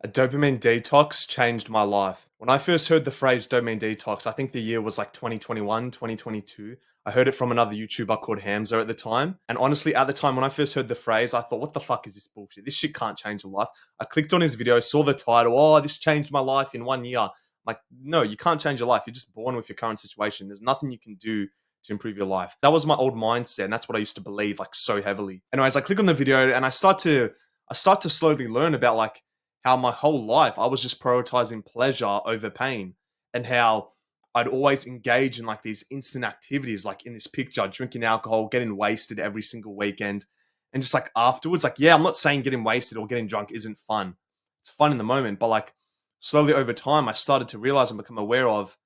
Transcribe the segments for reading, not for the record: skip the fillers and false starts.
A dopamine detox changed my life. When I first heard the phrase dopamine detox, I think the year was like 2021, 2022. I heard it from another YouTuber called Hamza at the time. And honestly, at the time when I first heard the phrase, I thought, what the fuck is this bullshit? This shit can't change your life. I clicked on his video, saw the title, oh, this changed my life in 1 year. I'm like, no, you can't change your life. You're just born with your current situation. There's nothing you can do to improve your life. That was my old mindset, and that's what I used to believe like so heavily. Anyways, I click on the video and I start to slowly learn about like how my whole life I was just prioritizing pleasure over pain, and how I'd always engage in like these instant activities, like in this picture, drinking alcohol, getting wasted every single weekend. And just like afterwards, like, yeah, I'm not saying getting wasted or getting drunk isn't fun. It's fun in the moment, but like slowly over time, I started to realize and become aware of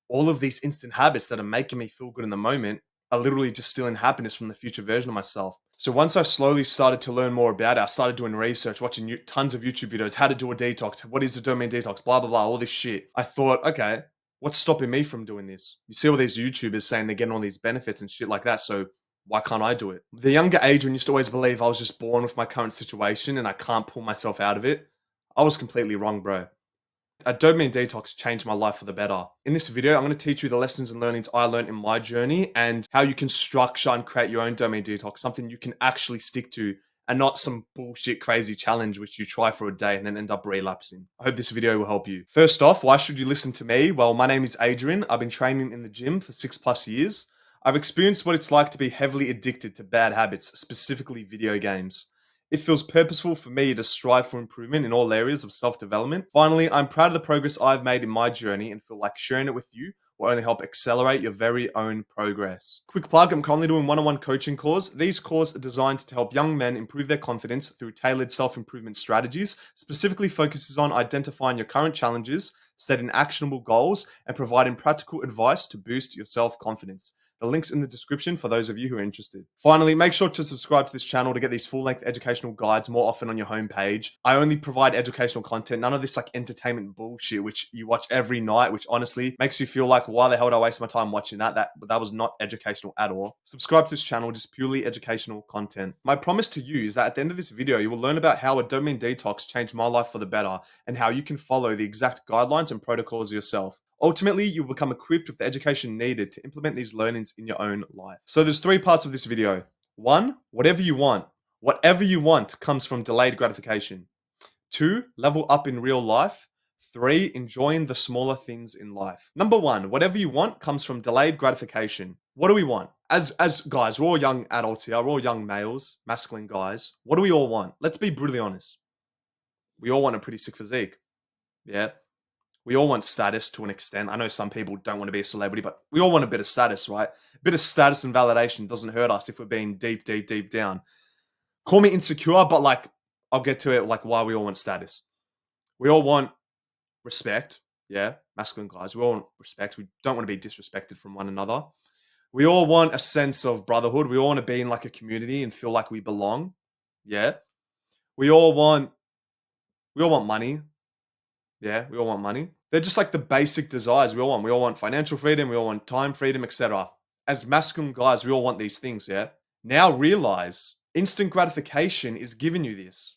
all of these instant habits that are making me feel good in the moment are literally just stealing happiness from the future version of myself. So once I slowly started to learn more about it, I started doing research, watching tons of YouTube videos, how to do a detox, what is a dopamine detox, blah, blah, blah, all this shit. I thought, okay, what's stopping me from doing this? You see all these YouTubers saying they're getting all these benefits and shit like that, so why can't I do it? The younger age, when I used to always believe I was just born with my current situation and I can't pull myself out of it, I was completely wrong, bro. A dopamine detox changed my life for the better. In this video, I'm going to teach you the lessons and learnings I learned in my journey and how you can structure and create your own dopamine detox, something you can actually stick to and not some bullshit crazy challenge which you try for a day and then end up relapsing. I hope this video will help you. First off, why should you listen to me? Well, my name is Adrian. I've been training in the gym for 6+ years. I've experienced what it's like to be heavily addicted to bad habits, specifically video games. It feels purposeful for me to strive for improvement in all areas of self development. Finally, I'm proud of the progress I've made in my journey and feel like sharing it with you will only help accelerate your very own progress. Quick plug, I'm currently doing one-on-one coaching calls. These calls are designed to help young men improve their confidence through tailored self-improvement strategies, specifically focuses on identifying your current challenges, setting actionable goals, and providing practical advice to boost your self-confidence. The link's in the description for those of you who are interested. Finally, make sure to subscribe to this channel to get these full-length educational guides more often on your homepage. I only provide educational content, none of this like entertainment bullshit which you watch every night, which honestly makes you feel like, why the hell did I waste my time watching that? That was not educational at all. Subscribe to this channel, just purely educational content. My promise to you is that at the end of this video, you will learn about how a dopamine detox changed my life for the better and how you can follow the exact guidelines and protocols yourself. Ultimately, you'll become equipped with the education needed to implement these learnings in your own life. So there's 3 parts of this video. 1, whatever you want. Whatever you want comes from delayed gratification. 2, level up in real life. 3, enjoying the smaller things in life. Number 1, whatever you want comes from delayed gratification. What do we want? As guys, we're all young adults here, we're all young males, masculine guys. What do we all want? Let's be brutally honest. We all want a pretty sick physique. Yeah. We all want status to an extent. I know some people don't want to be a celebrity, but we all want a bit of status, right? A bit of status and validation doesn't hurt us if we're being deep, deep, deep down. Call me insecure, but like, I'll get to it, like why we all want status. We all want respect. Yeah, masculine guys. We all want respect. We don't want to be disrespected from one another. We all want a sense of brotherhood. We all want to be in like a community and feel like we belong. Yeah. We all want money. Yeah, we all want money. They're just like the basic desires we all want. We all want financial freedom, we all want time freedom, etc. As masculine guys, we all want these things, yeah? Now realize instant gratification is giving you this,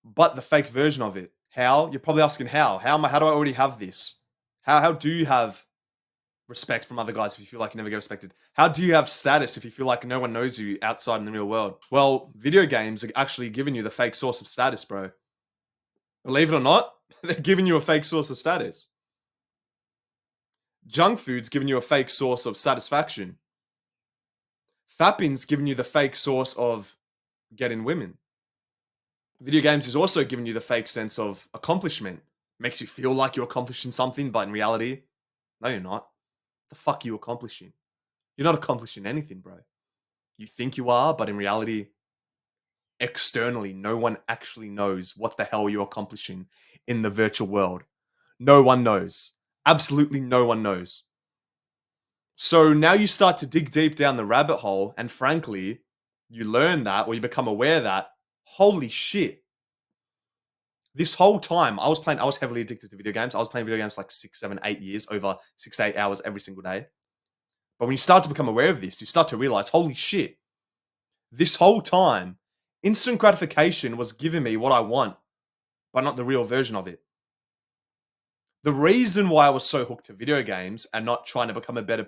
but the fake version of it. How? You're probably asking how. How do I already have this? How do you have respect from other guys if you feel like you never get respected? How do you have status if you feel like no one knows you outside in the real world? Well, video games are actually giving you the fake source of status, bro. Believe it or not, they're giving you a fake source of status. Junk food's giving you a fake source of satisfaction. Fapping's giving you the fake source of getting women. Video games is also giving you the fake sense of accomplishment. Makes you feel like you're accomplishing something, but in reality, no, you're not. The fuck are you accomplishing? You're not accomplishing anything, bro. You think you are, but in reality, externally, no one actually knows what the hell you're accomplishing in the virtual world. No one knows. Absolutely no one knows. So now you start to dig deep down the rabbit hole, and frankly, you learn that, or you become aware that, holy shit. This whole time, I was heavily addicted to video games. I was playing video games for like 6, 7, 8 years, over 6 to 8 hours every single day. But when you start to become aware of this, you start to realize, holy shit, this whole time, instant gratification was giving me what I want. but not the real version of it. The reason why I was so hooked to video games and not trying to become a better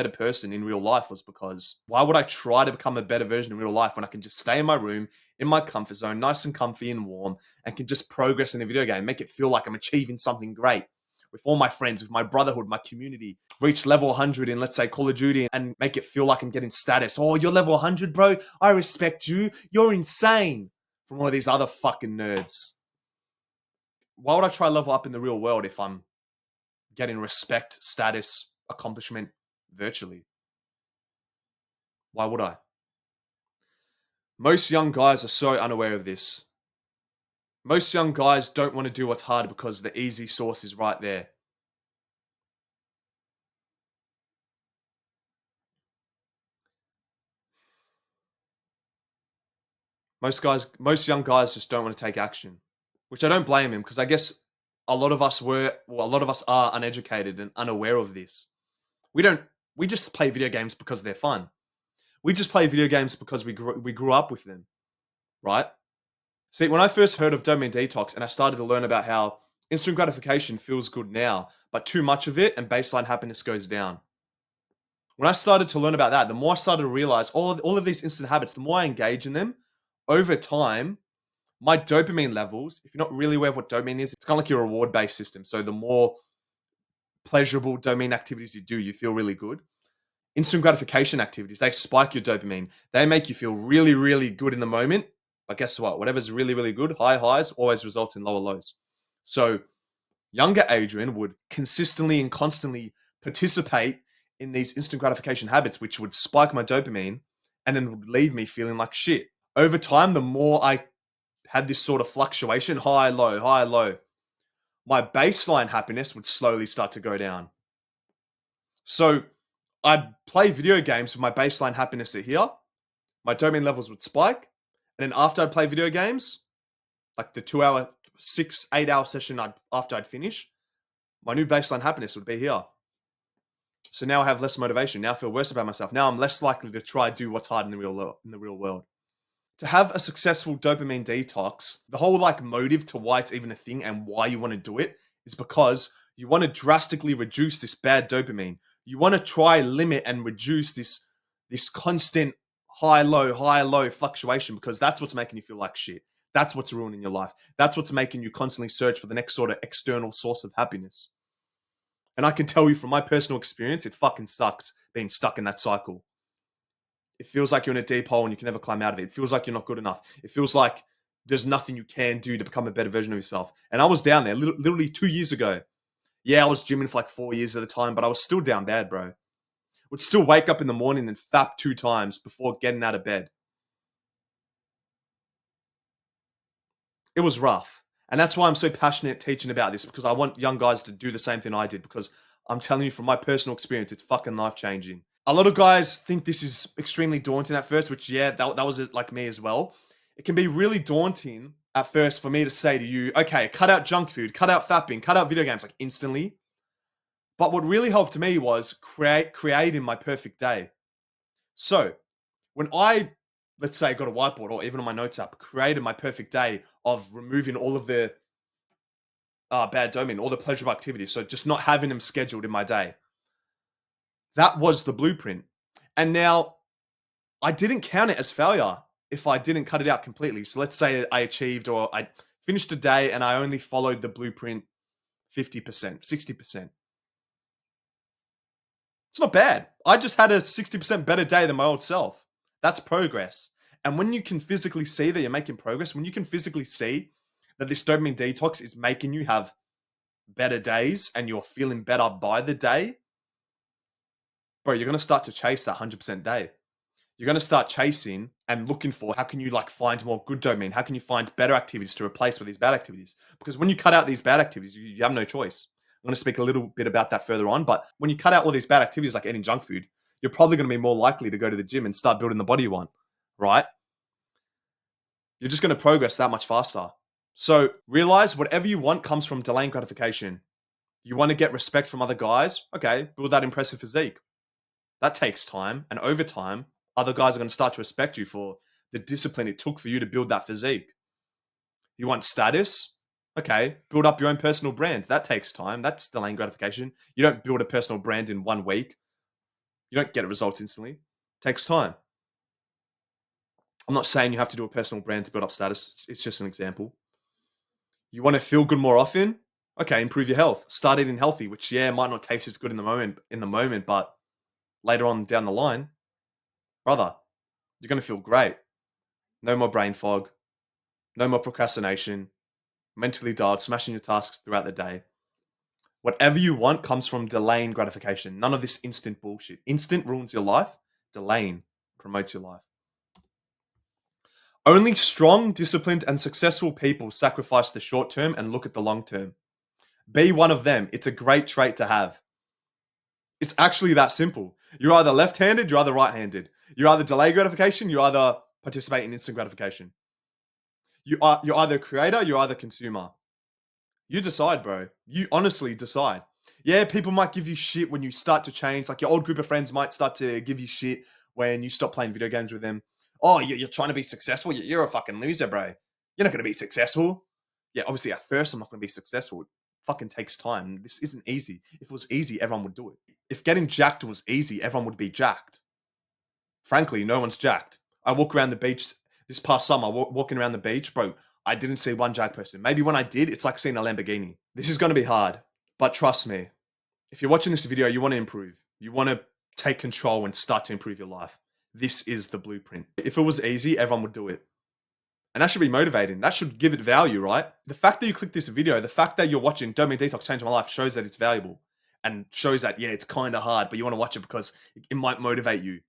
person in real life was because why would I try to become a better version in real life when I can just stay in my room, in my comfort zone, nice and comfy and warm, and can just progress in a video game, make it feel like I'm achieving something great with all my friends, with my brotherhood, my community, reach level 100 in, let's say, Call of Duty and make it feel like I'm getting status. Oh, you're level 100, bro? I respect you. You're insane. From one of these other fucking nerds. Why would I try level up in the real world if I'm getting respect, status, accomplishment virtually? Why would I? Most young guys are so unaware of this. Most young guys don't want to do what's hard because the easy source is right there. Most young guys just don't want to take action, which I don't blame him because I guess a lot of us are uneducated and unaware of this. We don't, we just play video games because they're fun. We just play video games because we grew up with them, right? See, when I first heard of dopamine detox and I started to learn about how instant gratification feels good now, but too much of it and baseline happiness goes down. When I started to learn about that, the more I started to realize all of these instant habits, the more I engage in them, over time, my dopamine levels, if you're not really aware of what dopamine is, it's kind of like your reward based system. So the more pleasurable dopamine activities you do, you feel really good. Instant gratification activities, they spike your dopamine. They make you feel really, really good in the moment. But guess what? Whatever's really, really good, high highs always results in lower lows. So younger Adrian would consistently and constantly participate in these instant gratification habits, which would spike my dopamine and then would leave me feeling like shit. Over time, the more I had this sort of fluctuation, high, low, my baseline happiness would slowly start to go down. So I'd play video games with my baseline happiness at here. My dopamine levels would spike. And then after I'd play video games, like the 2 hour, 6, 8 hour session after I'd finish, my new baseline happiness would be here. So now I have less motivation. Now I feel worse about myself. Now I'm less likely to try do what's hard in the real world. To have a successful dopamine detox, the whole like motive to why it's even a thing and why you want to do it is because you want to drastically reduce this bad dopamine. You want to try limit and reduce this constant high low fluctuation because that's what's making you feel like shit. That's what's ruining your life. That's what's making you constantly search for the next sort of external source of happiness. And I can tell you from my personal experience, it fucking sucks being stuck in that cycle. It feels like you're in a deep hole and you can never climb out of it. It feels like you're not good enough. It feels like there's nothing you can do to become a better version of yourself. And I was down there literally 2 years ago. Yeah, I was gymming for like 4 years at the time, but I was still down bad, bro. Would still wake up in the morning and fap 2 times before getting out of bed. It was rough. And that's why I'm so passionate teaching about this because I want young guys to do the same thing I did because I'm telling you from my personal experience, it's fucking life changing. A lot of guys think this is extremely daunting at first, which, yeah, that was like me as well. It can be really daunting at first for me to say to you, okay, cut out junk food, cut out fapping, cut out video games like instantly. But what really helped me was creating my perfect day. So when I, let's say, got a whiteboard or even on my notes app, created my perfect day of removing all of the bad dopamine, all the pleasurable activities, so just not having them scheduled in my day. That was the blueprint. And now I didn't count it as failure if I didn't cut it out completely. So let's say I achieved or I finished a day and I only followed the blueprint 50%, 60%. It's not bad. I just had a 60% better day than my old self. That's progress. And when you can physically see that you're making progress, when you can physically see that this dopamine detox is making you have better days and you're feeling better by the day, bro, you're going to start to chase that 100% day. You're going to start chasing and looking for how can you like find more good dopamine? How can you find better activities to replace with these bad activities? Because when you cut out these bad activities, you have no choice. I'm going to speak a little bit about that further on. But when you cut out all these bad activities like eating junk food, you're probably going to be more likely to go to the gym and start building the body you want, right? You're just going to progress that much faster. So realize whatever you want comes from delaying gratification. You want to get respect from other guys? Okay, build that impressive physique. That takes time. And over time, other guys are going to start to respect you for the discipline it took for you to build that physique. You want status? Okay, build up your own personal brand. That takes time. That's delaying gratification. You don't build a personal brand in 1 week. You don't get results instantly. It takes time. I'm not saying you have to do a personal brand to build up status. It's just an example. You want to feel good more often? Okay, improve your health. Start eating healthy, which might not taste as good in the moment, but later on down the line, brother, you're gonna feel great. No more brain fog, no more procrastination, mentally dialed, smashing your tasks throughout the day. Whatever you want comes from delaying gratification. None of this instant bullshit. Instant ruins your life. Delaying promotes your life. Only strong, disciplined, and successful people sacrifice the short term and look at the long term. Be one of them. It's a great trait to have. It's actually that simple. You're either left-handed, you're either right-handed. You're either delay gratification, you either participate in instant gratification. You're either a creator, you're either a consumer. You decide, bro. You honestly decide. Yeah, people might give you shit when you start to change. Like your old group of friends might start to give you shit when you stop playing video games with them. Oh, you're trying to be successful? You're a fucking loser, bro. You're not going to be successful. Yeah, obviously at first I'm not going to be successful. It fucking takes time. This isn't easy. If it was easy, everyone would do it. If getting jacked was easy, everyone would be jacked. Frankly, no one's jacked. I walk around the beach this past summer, walking around the beach, bro. I didn't see one jacked person. Maybe when I did, it's like seeing a Lamborghini. This is going to be hard, but trust me, if you're watching this video, you want to improve. You want to take control and start to improve your life. This is the blueprint. If it was easy, everyone would do it. And that should be motivating. That should give it value, right? The fact that you click this video, the fact that you're watching Dopamine Detox Change My Life shows that it's valuable and shows that, it's kind of hard, but you want to watch it because it might motivate you.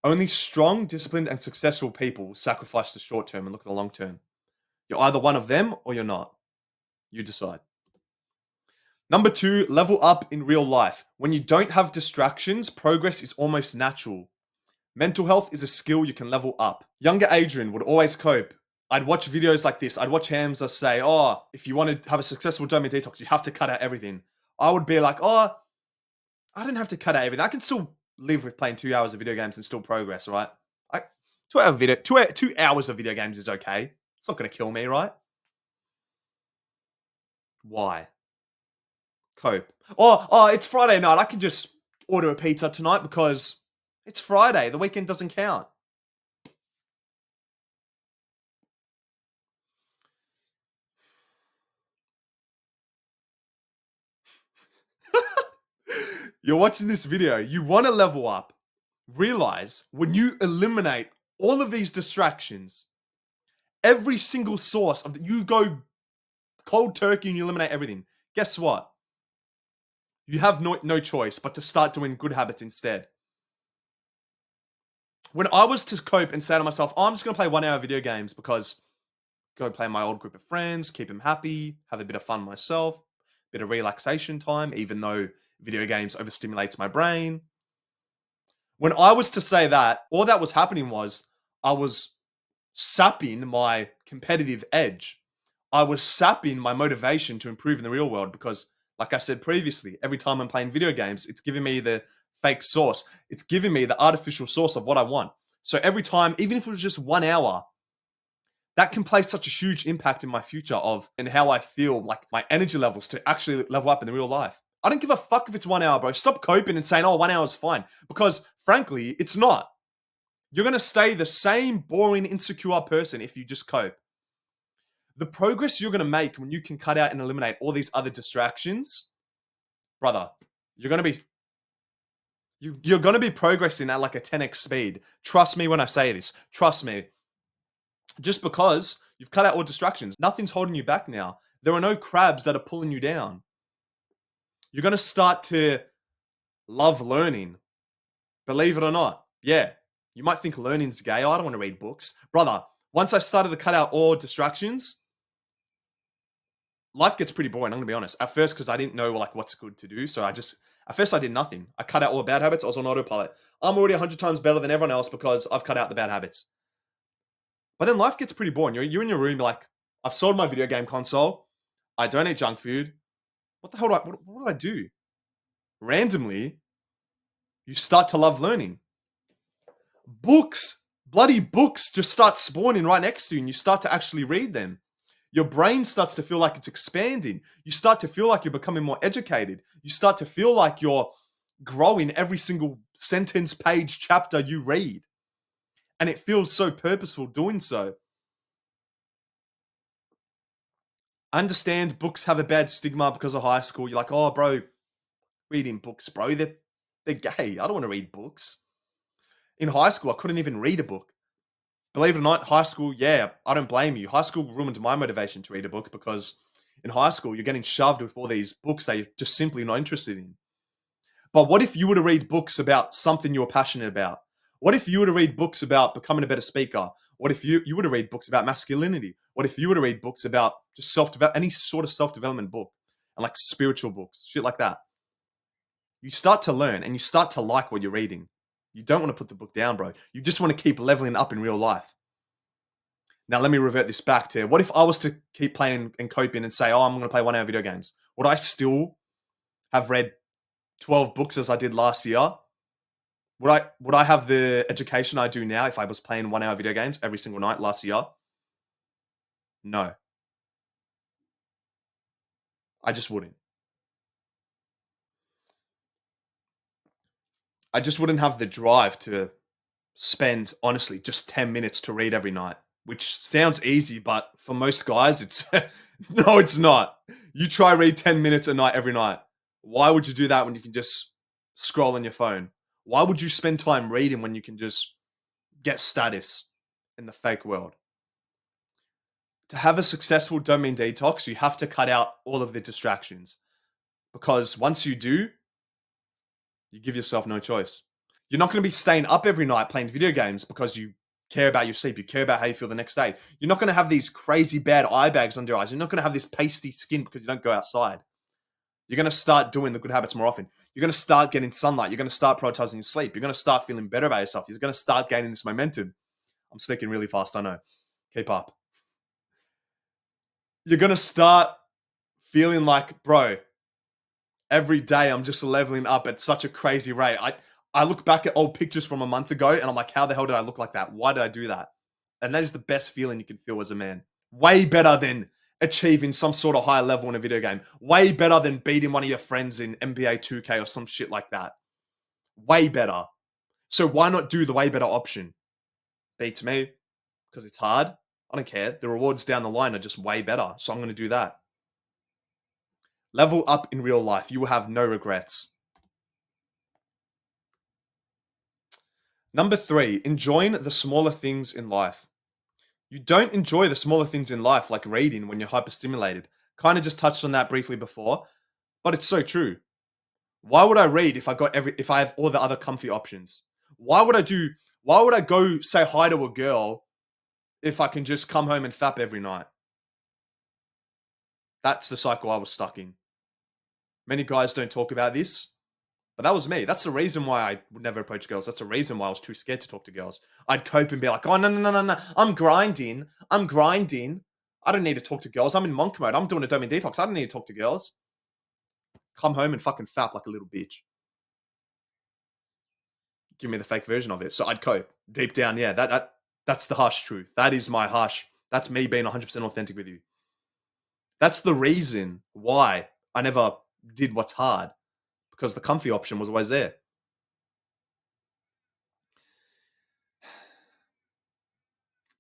Only strong, disciplined, and successful people sacrifice the short term and look at the long term. You're either one of them or you're not. You decide. Number 2, level up in real life. When you don't have distractions, progress is almost natural. Mental health is a skill you can level up. Younger Adrian would always cope. I'd watch videos like this. I'd watch Hamza say, if you want to have a successful dopamine detox, you have to cut out everything. I would be like, I don't have to cut out everything. I can still live with playing 2 hours of video games and still progress, right? 2 hours of video games is okay. It's not going to kill me, right? Why? Cope. It's Friday night. I can just order a pizza tonight because it's Friday. The weekend doesn't count. You're watching this video. You want to level up. Realize when you eliminate all of these distractions, every single source of you go cold turkey and you eliminate everything. Guess what? You have no choice but to start doing good habits instead. When I was to cope and say to myself, I'm just going to play 1 hour video games because go play my old group of friends, keep them happy, have a bit of fun myself, bit of relaxation time, even though video games overstimulates my brain. When I was to say that, all that was happening was I was sapping my competitive edge. I was sapping my motivation to improve in the real world because, like I said previously, every time I'm playing video games, it's giving me the fake source. It's giving me the artificial source of what I want. So every time, even if it was just 1 hour, that can play such a huge impact in my future and how I feel, like my energy levels to actually level up in the real life. I don't give a fuck if it's 1 hour, bro. Stop coping and saying, 1 hour is fine. Because frankly, it's not. You're going to stay the same boring, insecure person if you just cope. The progress you're going to make when you can cut out and eliminate all these other distractions, brother, you're going to be progressing at like a 10x speed. Trust me when I say this. Trust me. Just because you've cut out all distractions, nothing's holding you back now. There are no crabs that are pulling you down. You're going to start to love learning. Believe it or not. Yeah. You might think learning's gay. I don't want to read books. Brother, once I started to cut out all distractions, life gets pretty boring, I'm going to be honest. At first, because I didn't know what's good to do. So at first I did nothing. I cut out all the bad habits. I was on autopilot. I'm already 100 times better than everyone else because I've cut out the bad habits. But then life gets pretty boring. You're in your room like, I've sold my video game console. I don't eat junk food. What the hell what do I do? Randomly, you start to love learning. Books Bloody books just start spawning right next to you and you start to actually read them. Your brain starts to feel like it's expanding. You start to feel like you're becoming more educated. You start to feel like you're growing every single sentence, page, chapter you read. And it feels so purposeful doing so. I understand books have a bad stigma because of high school. You're like, oh, bro, reading books, bro. They're gay. I don't want to read books. In high school, I couldn't even read a book. Believe it or not, high school, yeah, I don't blame you. High school ruined my motivation to read a book because in high school, you're getting shoved with all these books that you're just simply not interested in. But what if you were to read books about something you're passionate about? What if you were to read books about becoming a better speaker? What if you were to read books about masculinity? What if you were to read books about just any sort of self-development book and like spiritual books, shit like that? You start to learn and you start to like what you're reading. You don't want to put the book down, bro. You just want to keep leveling up in real life. Now, let me revert this back to what if I was to keep playing and coping and say, oh, I'm going to play 1 hour video games? Would I still have read 12 books as I did last year? Would I have the education I do now if I was playing 1 hour video games every single night last year? No, I just wouldn't. I just wouldn't have the drive to spend, honestly, just 10 minutes to read every night, which sounds easy, but for most guys, it's no, it's not. You try read 10 minutes a night every night. Why would you do that when you can just scroll on your phone? Why would you spend time reading when you can just get status in the fake world? To have a successful dopamine detox, you have to cut out all of the distractions because once you do, you give yourself no choice. You're not going to be staying up every night playing video games because you care about your sleep. You care about how you feel the next day. You're not going to have these crazy bad eye bags under your eyes. You're not going to have this pasty skin because you don't go outside. You're going to start doing the good habits more often. You're going to start getting sunlight. You're going to start prioritizing your sleep. You're going to start feeling better about yourself. You're going to start gaining this momentum. I'm speaking really fast, I know. Keep up. You're going to start feeling like, bro, every day I'm just leveling up at such a crazy rate. I look back at old pictures from a month ago and I'm like, how the hell did I look like that? Why did I do that? And that is the best feeling you can feel as a man. Way better than achieving some sort of high level in a video game. Way better than beating one of your friends in NBA 2K or some shit like that. Way better. So why not do the way better option? Beats me because it's hard. I don't care. The rewards down the line are just way better. So I'm going to do that. Level up in real life. You will have no regrets. Number 3, enjoying the smaller things in life. You don't enjoy the smaller things in life like reading when you're hyperstimulated. Kind of just touched on that briefly before, but it's so true. Why would I read if I have all the other comfy options? Why would I go say hi to a girl if I can just come home and fap every night? That's the cycle I was stuck in. Many guys don't talk about this, but that was me. That's the reason why I would never approach girls. That's the reason why I was too scared to talk to girls. I'd cope and be like, oh, no, no, no, no, no. I'm grinding. I'm grinding. I don't need to talk to girls. I'm in monk mode. I'm doing a dopamine detox. I don't need to talk to girls. Come home and fucking fap like a little bitch. Give me the fake version of it. So I'd cope. Deep down, yeah, that's the harsh truth. That is my harsh. That's me being 100% authentic with you. That's the reason why I never did what's hard, because the comfy option was always there.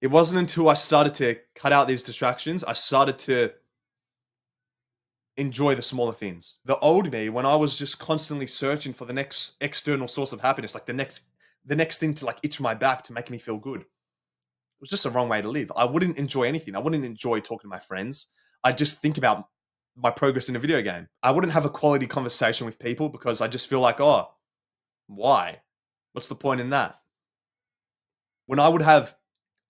It wasn't until I started to cut out these distractions, I started to enjoy the smaller things. The old me, when I was just constantly searching for the next external source of happiness, like the next thing to like itch my back to make me feel good, it was just the wrong way to live. I wouldn't enjoy anything. I wouldn't enjoy talking to my friends. I just think about my progress in a video game. I wouldn't have a quality conversation with people because I just feel like, oh, why? What's the point in that? When I would have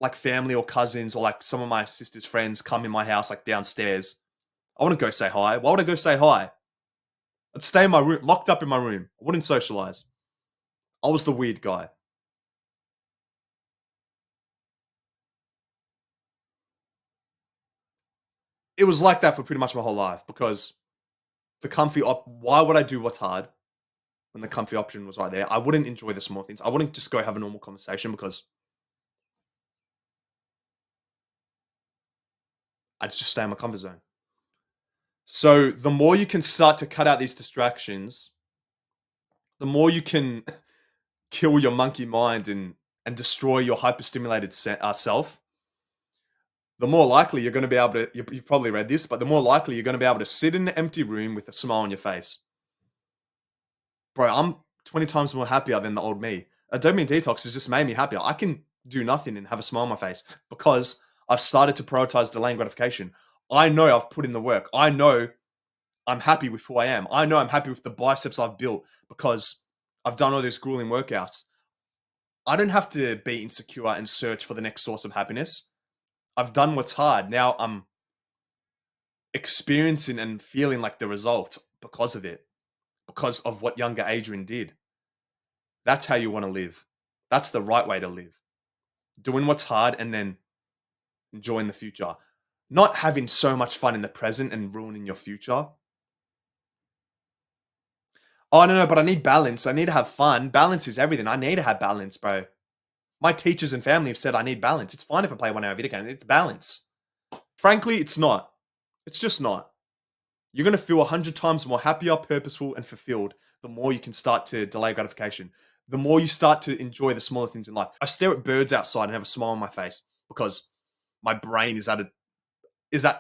like family or cousins or like some of my sister's friends come in my house, like downstairs, I wouldn't go say hi. Why would I go say hi? I'd stay in my room, locked up in my room. I wouldn't socialize. I was the weird guy. It was like that for pretty much my whole life because why would I do what's hard when the comfy option was right there? I wouldn't enjoy the small things. I wouldn't just go have a normal conversation because I'd just stay in my comfort zone. So the more you can start to cut out these distractions, the more you can kill your monkey mind and destroy your hyperstimulated self, the more likely you're going to be able to. You've probably read this, but the more likely you're going to be able to sit in an empty room with a smile on your face. Bro, I'm 20 times more happier than the old me. A dopamine detox has just made me happier. I can do nothing and have a smile on my face because I've started to prioritize delaying gratification. I know I've put in the work. I know I'm happy with who I am. I know I'm happy with the biceps I've built because I've done all those grueling workouts. I don't have to be insecure and search for the next source of happiness. I've done what's hard. Now I'm experiencing and feeling like the result because of it, because of what younger Adrian did. That's how you want to live. That's the right way to live. Doing what's hard and then enjoying the future. Not having so much fun in the present and ruining your future. Oh, no, but I need balance. I need to have fun. Balance is everything. I need to have balance, bro. My teachers and family have said I need balance. It's fine if I play 1 hour video game. It's balance. Frankly, it's not. It's just not. You're going to feel 100 times more happier, purposeful, and fulfilled the more you can start to delay gratification. The more you start to enjoy the smaller things in life. I stare at birds outside and have a smile on my face because my brain is at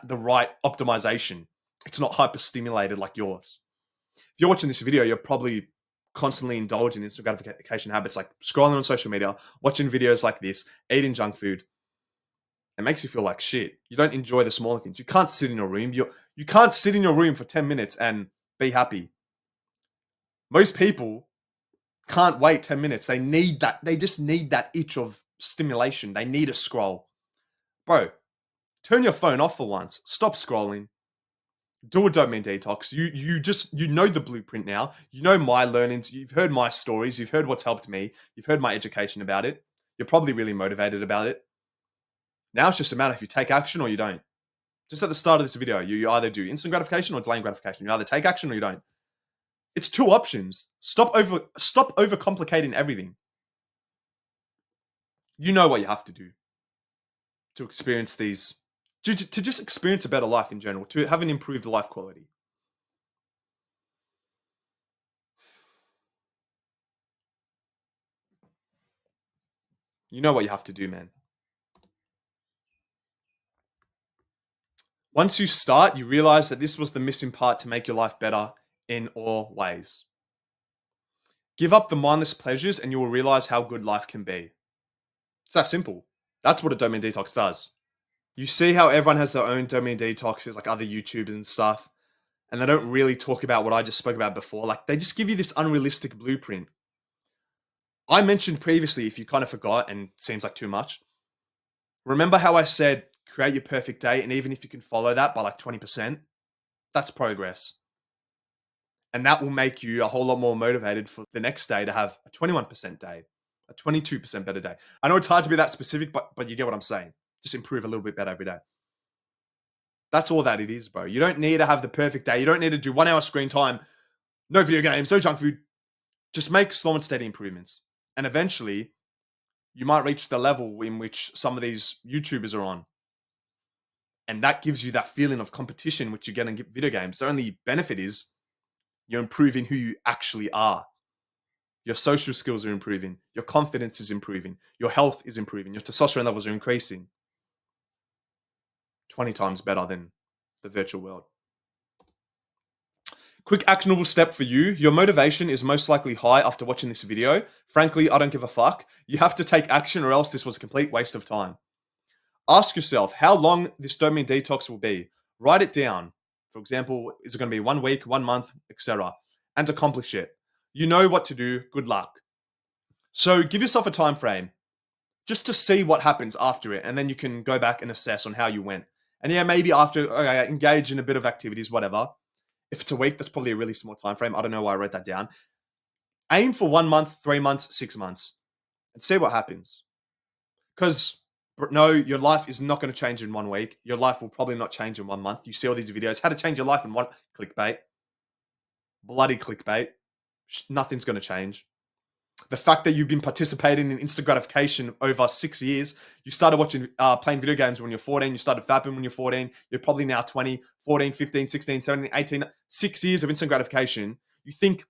the right optimization. It's not hyper-stimulated like yours. If you're watching this video, you're probably constantly indulging in instant gratification habits like scrolling on social media, watching videos like this, eating junk food. It makes you feel like shit. You don't enjoy the smaller things. You can't sit in your room. You can't sit in your room for 10 minutes and be happy. Most people can't wait 10 minutes. They need that. They just need that itch of stimulation. They need a scroll. Bro, turn your phone off for once. Stop scrolling. Do a dopamine detox. You know the blueprint now. You know my learnings. You've heard my stories. You've heard what's helped me. You've heard my education about it. You're probably really motivated about it. Now it's just a matter if you take action or you don't. Just at the start of this video, you either do instant gratification or delaying gratification. You either take action or you don't. It's two options. Stop overcomplicating everything. You know what you have to do to experience these, to just experience a better life in general, to have an improved life quality. You know what you have to do, man. Once you start, you realize that this was the missing part to make your life better in all ways. Give up the mindless pleasures and you will realize how good life can be. It's that simple. That's what a dopamine detox does. You see how everyone has their own dopamine detoxes, like other YouTubers and stuff, and they don't really talk about what I just spoke about before. Like, they just give you this unrealistic blueprint. I mentioned previously, if you kind of forgot and it seems like too much, remember how I said create your perfect day, and even if you can follow that by like 20%, that's progress. And that will make you a whole lot more motivated for the next day to have a 21% day, a 22% better day. I know it's hard to be that specific, but you get what I'm saying. Just improve a little bit better every day. That's all that it is, bro. You don't need to have the perfect day. You don't need to do 1 hour screen time, no video games, no junk food. Just make slow and steady improvements. And eventually, you might reach the level in which some of these YouTubers are on. And that gives you that feeling of competition, which you get in video games. The only benefit is you're improving who you actually are. Your social skills are improving. Your confidence is improving. Your health is improving. Your testosterone levels are increasing. 20 times better than the virtual world. Quick actionable step for you. Your motivation is most likely high after watching this video. Frankly, I don't give a fuck. You have to take action or else this was a complete waste of time. Ask yourself how long this dopamine detox will be. Write it down. For example, is it going to be 1 week, 1 month, etc. And accomplish it. You know what to do. Good luck. So give yourself a time frame just to see what happens after it, and then you can go back and assess on how you went. And yeah, maybe after, okay, engage in a bit of activities, whatever. If it's a week, that's probably a really small time frame. I don't know why I wrote that down. Aim for 1 month, 3 months, 6 months, and see what happens. Because no, your life is not going to change in 1 week. Your life will probably not change in 1 month. You see all these videos, how to change your life in clickbait. Bloody clickbait. Nothing's going to change. The fact that you've been participating in instant gratification over 6 years. You started playing video games when you're 14. You started vaping when you're 14. You're probably now 20, 14, 15, 16, 17, 18. 6 years of instant gratification. You think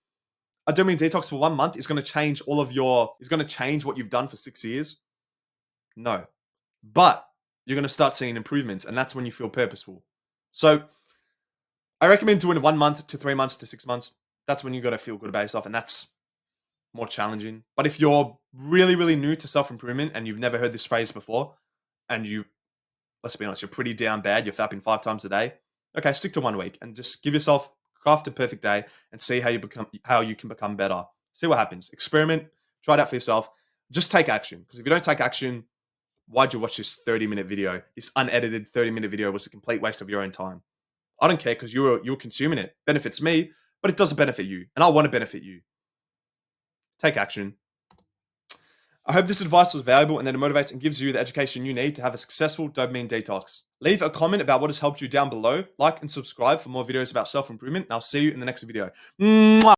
a dopamine detox for 1 month is going to change is going to change what you've done for 6 years? No. But you're going to start seeing improvements, and that's when you feel purposeful. So I recommend doing 1 month to 3 months to 6 months. That's when you got to feel good about yourself, and that's more challenging. But if you're really, really new to self-improvement and you've never heard this phrase before, and let's be honest, you're pretty down bad, you're fapping 5 times a day, okay, stick to 1 week and just give yourself, craft a perfect day and see how you can become better. See what happens. Experiment, try it out for yourself. Just take action. Because if you don't take action, why'd you watch this 30-minute video? This unedited 30-minute video was a complete waste of your own time. I don't care because you're consuming it. Benefits me, but it doesn't benefit you. And I want to benefit you. Take action. I hope this advice was valuable and that it motivates and gives you the education you need to have a successful dopamine detox. Leave a comment about what has helped you down below. Like and subscribe for more videos about self-improvement. And I'll see you in the next video. Mwah!